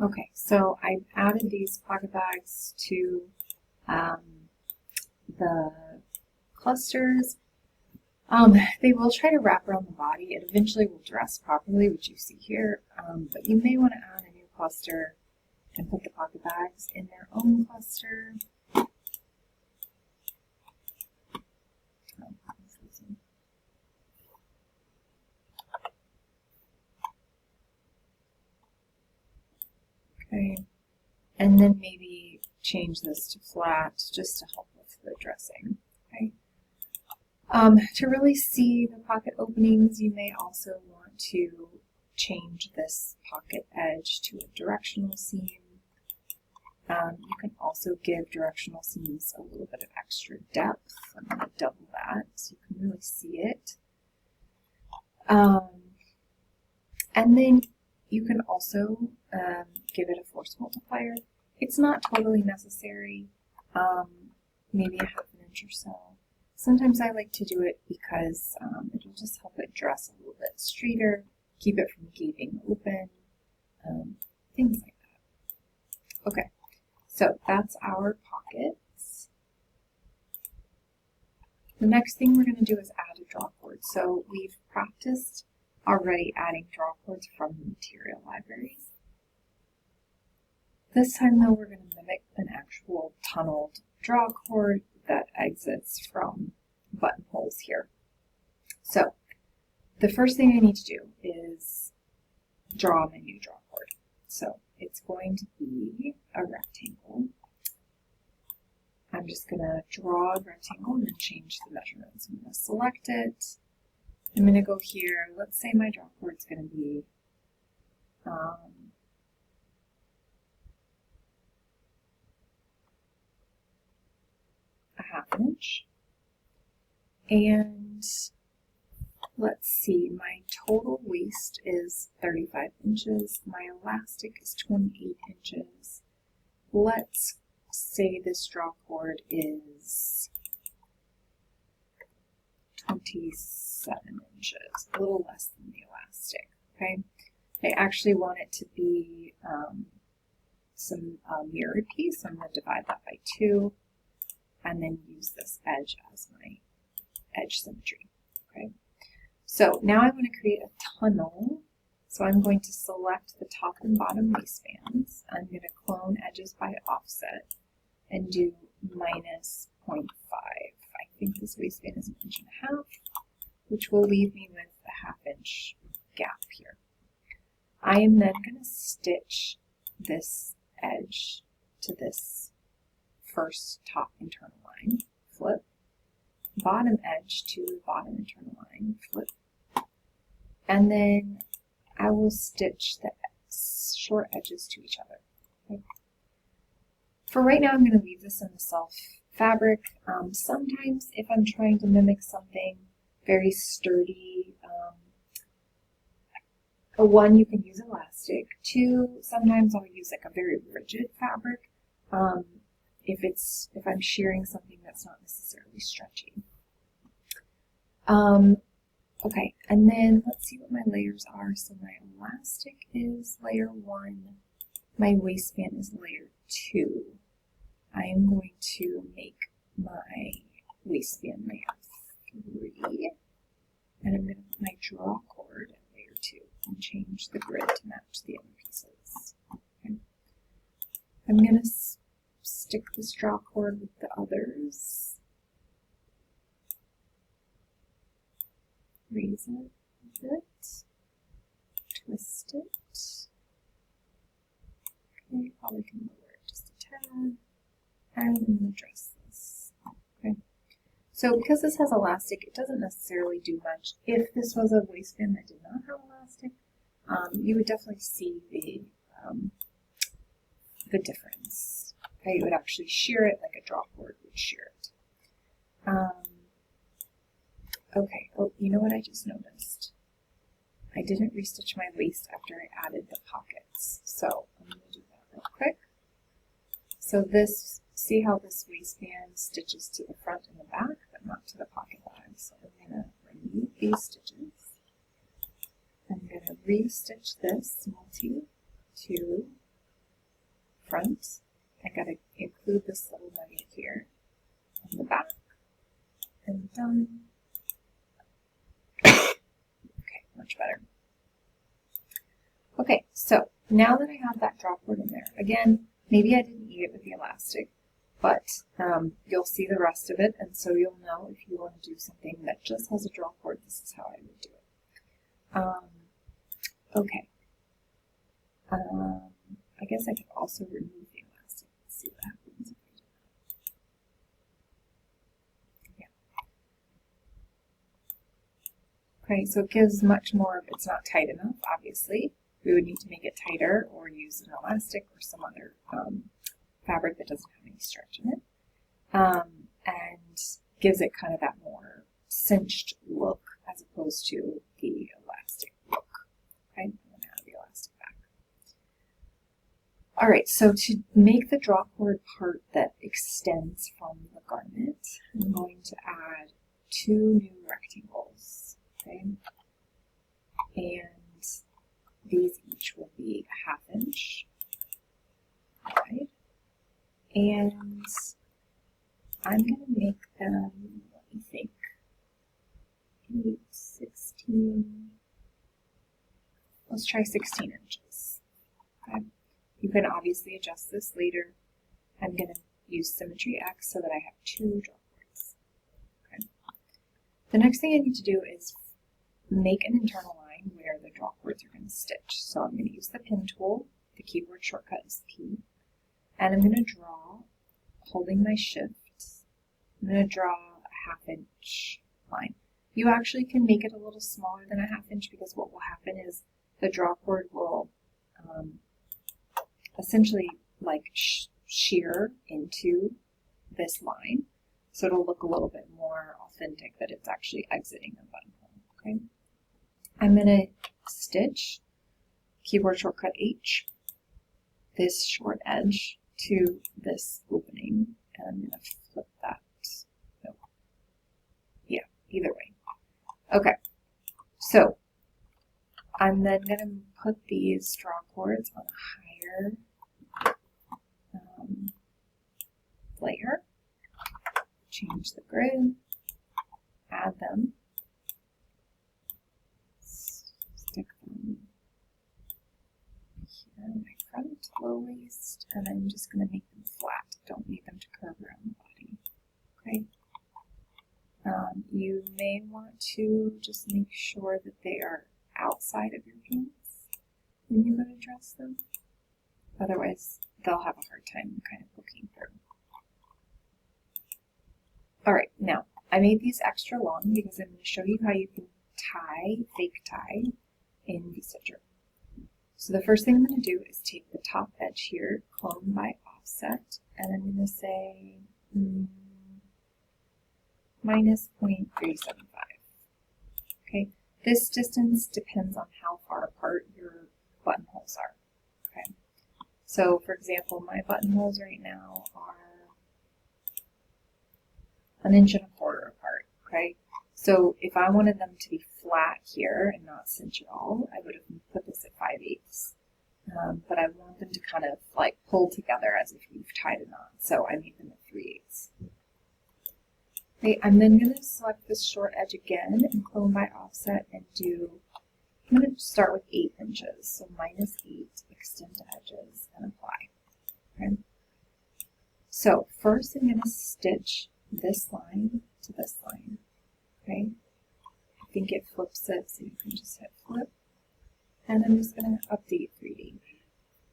Okay, so I've added these pocket bags to the clusters. They will try to wrap around the body. It eventually will dress properly, which you see here, but you may want to add a new cluster and put the pocket bags in their own cluster. Okay, and then maybe change this to flat just to help with the dressing. Okay. To really see the pocket openings, you may also want to change this pocket edge to a directional seam. You can also give directional seams a little bit of extra depth. I'm going to double that so you can really see it. And then you can also give it a force multiplier. It's not totally necessary, maybe a half an inch or so. Sometimes I like to do it because it'll just help it dress a little bit straighter, keep it from gaping open, things like that. Okay, so that's our pockets. The next thing we're going to do is add a draw cord. So we've practiced already adding draw cords from the material library. This time though, we're going to mimic an actual tunneled draw cord that exits from buttonholes here. So the first thing I need to do is draw my new draw cord. So it's going to be a rectangle. I'm just going to draw a rectangle and then change the measurements. I'm going to select it. I'm going to go here. Let's say my draw cord is going to be a half inch. And let's see, my total waist is 35 inches. My elastic is 28 inches. Let's say this draw cord is 27 inches, a little less than the elastic, okay? I actually want it to be some mirrored piece, so I'm going to divide that by 2 and then use this edge as my edge symmetry, okay? So now I want to create a tunnel, so I'm going to select the top and bottom waistbands. I'm going to clone edges by offset and do -0.5. I think this waistband is 1.5 inches, which will leave me with a 1/2 inch gap here. I am then going to stitch this edge to this first top internal line, flip, bottom edge to the bottom internal line, flip, and then I will stitch the short edges to each other. Okay. For right now, I'm going to leave this in the self fabric. Sometimes if I'm trying to mimic something very sturdy, one, you can use elastic. 2, sometimes I'll use like a very rigid fabric if I'm shearing something that's not necessarily stretchy. Okay, and then let's see what my layers are. So my elastic is layer 1, my waistband is layer 2. I am going to make my waistband layer 3, and I'm going to put my draw cord at layer 2 and change the grid to match the other pieces. Okay. I'm going to stick this draw cord with the others, raise it a bit, twist it. Okay, probably can lower it just a tad, and I'm going to dress this. Okay. So because this has elastic, it doesn't necessarily do much. If this was a waistband that did not have elastic, you would definitely see the difference. Okay, you would actually shear it like a draw cord would shear it. Okay, oh, you know what I just noticed? I didn't restitch my waist after I added the pockets. So I'm going to do that real quick. So this, see how this waistband stitches to the front and the back, but not to the pocket bag. So I'm going to remove these stitches. I'm going to re-stitch this multi to front. I gotta include this little nugget here on the back, and done. Okay, much better. Okay, so now that I have that drop cord in there, again, maybe I didn't eat it with the elastic, but you'll see the rest of it, and so you'll know if you want to do something that just has a drop cord, this is how I would do it. Okay. I guess I could also remove the elastic. Let's see what happens if I do that. Yeah. Okay, so it gives much more if it's not tight enough, obviously. We would need to make it tighter or use an elastic or some other fabric that doesn't have any stretch in it. And gives it kind of that more cinched look as opposed to the elastic look. Okay, I'm going to add the elastic back. All right, so to make the drop cord part that extends from the garment, I'm going to add 2 new rectangles. Okay, and these each will be a 1/2 inch wide, and I'm going to make them, let me think, 8, 16, let's try 16 inches. Okay. You can obviously adjust this later. I'm going to use Symmetry X so that I have 2 drop cords. Okay. The next thing I need to do is make an internal line where the drop cords are going to stitch. So I'm going to use the pin tool. The keyboard shortcut is P. And I'm going to draw, holding my shift, I'm going to draw a 1/2 inch line. You actually can make it a little smaller than a 1/2 inch because what will happen is the draw cord will essentially like shear into this line. So it'll look a little bit more authentic that it's actually exiting the buttonhole. Okay. I'm going to stitch, keyboard shortcut H, this short edge to this opening, and I'm going to flip that. No. Yeah, either way. Okay, so I'm then going to put these draw cords on a higher layer, change the grid, add them, stick them here in my front low waist, and I'm just going to make them flat. Don't need them to curve around the body. Okay. You may want to just make sure that they are outside of your pants when you go to dress them. Otherwise, they'll have a hard time kind of poking through. Alright, now, I made these extra long because I'm going to show you how you can tie, fake tie, in V-stitcher. So the first thing I'm going to do is take the top edge here, comb by offset, and I'm going to say minus 0.375. Okay, this distance depends on how far apart your buttonholes are. Okay, so for example, my buttonholes right now are 1.25 inches apart. Okay, so if I wanted them to be flat here and not cinch at all, I would have put this at 5/8. But I want them to kind of like pull together as if you've tied a knot, so I made them at 3/8. Okay, I'm then going to select this short edge again and clone by offset and I'm going to start with 8 inches, so minus 8, extend to edges, and apply. Okay. So first I'm going to stitch this line to this line. Okay, I think it flips it, so you can just hit flip, and I'm just going to update 3D.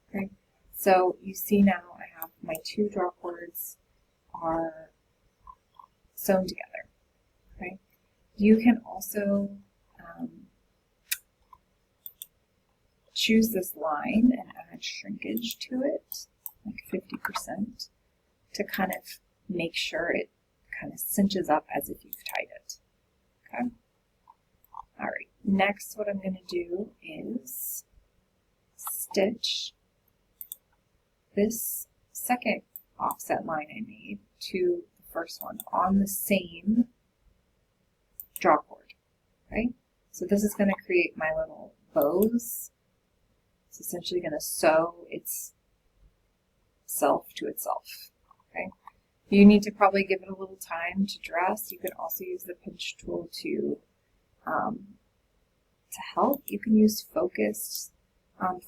Okay, so you see now I have my 2 draw cords are sewn together. Okay, you can also choose this line and add shrinkage to it, like 50%, to kind of make sure it kind of cinches up as if you've tied it. Okay. All right. Next, what I'm going to do is stitch this second offset line I made to the first one on the same draw cord. Right. So this is going to create my little bows. It's essentially going to sew its self to itself. Okay, you need to probably give it a little time to dress. You can also use the pinch tool to help. You can use focus.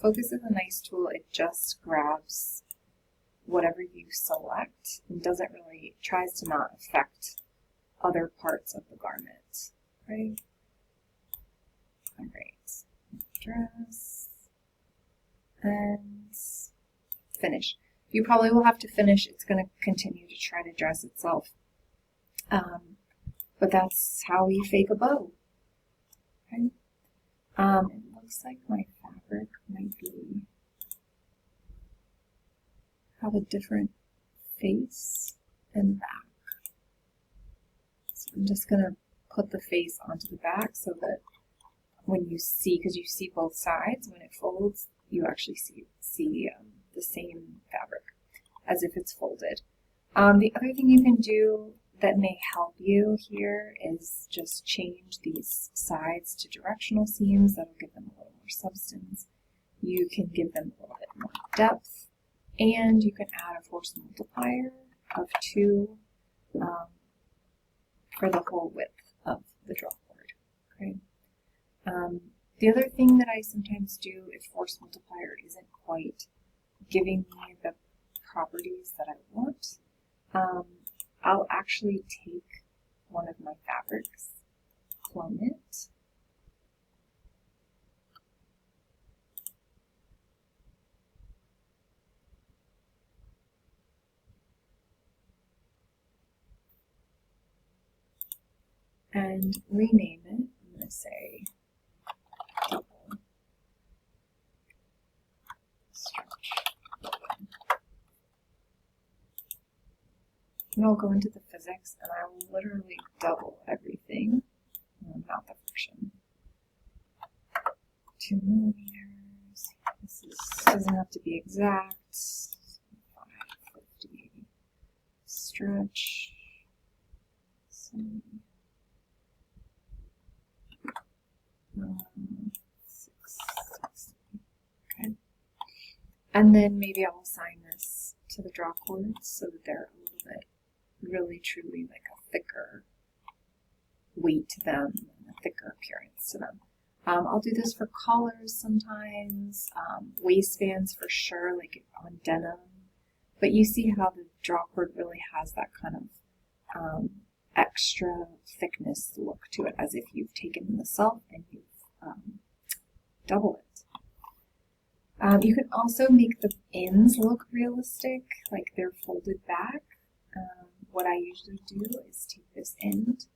Focus is a nice tool. It just grabs whatever you select and doesn't really, tries to not affect other parts of the garment. Right? All right. Dress and finish. You probably will have to finish. It's going to continue to try to dress itself. But that's how we fake a bow. Okay? It looks like my fabric might have a different face and back. So I'm just going to put the face onto the back so that when you see, because you see both sides, when it folds, you actually see the same fabric as if it's folded. The other thing you can do that may help you here is just change these sides to directional seams. That'll give them a little more substance. You can give them a little bit more depth, and you can add a force multiplier of 2 for the whole width of the draw cord. Okay. The other thing that I sometimes do if force multiplier isn't quite giving me the properties that I want, I'll actually take one of my fabrics, clone it, and rename it. I'm going to say double stretch. And I'll go into the physics and I will literally double everything, not the friction. 2 millimeters. This doesn't have to be exact. 550 stretch. 660. Okay. And then maybe I'll assign this to the draw cords so that they're a little bit really truly like a thicker weight to them and a thicker appearance to them. I'll do this for collars sometimes, waistbands for sure, like on denim. But you see how the draw cord really has that kind of extra thickness look to it, as if you've taken the self and you've doubled it. You can also make the ends look realistic, like they're folded back. What I usually do is take this end,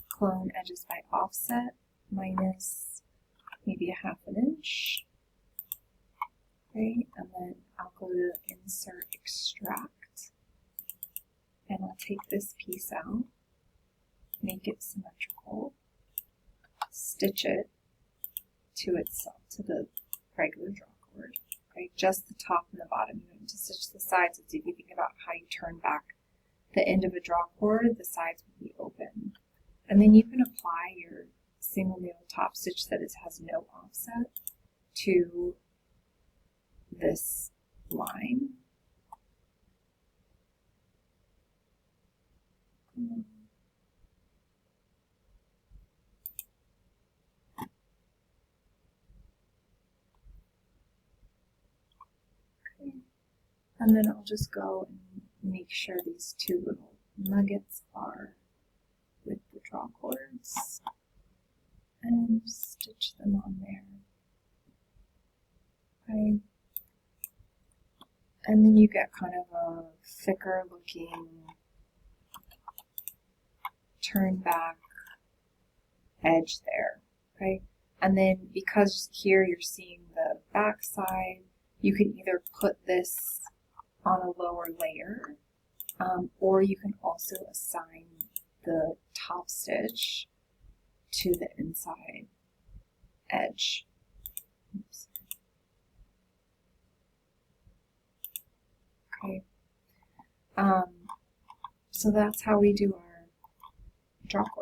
clone edges by offset, minus maybe 1/2 inch. Okay, and then I'll go to insert extract, and I'll take this piece out, make it symmetrical, stitch it to itself, to the regular draw cord. Okay, just the top and the bottom. You don't need to stitch the sides. If you think about how you turn back the end of a draw cord, the sides will be open. And then you can apply your single needle top stitch that has no offset to this line. Okay. And then I'll just go and make sure these 2 little nuggets are with the draw cords and stitch them on there. Okay. And then you get kind of a thicker looking turn back edge there. Okay. And then because here you're seeing the back side, you can either put this on a lower layer, or you can also assign the top stitch to the inside edge. Oops. Okay. So that's how we do our draw cord.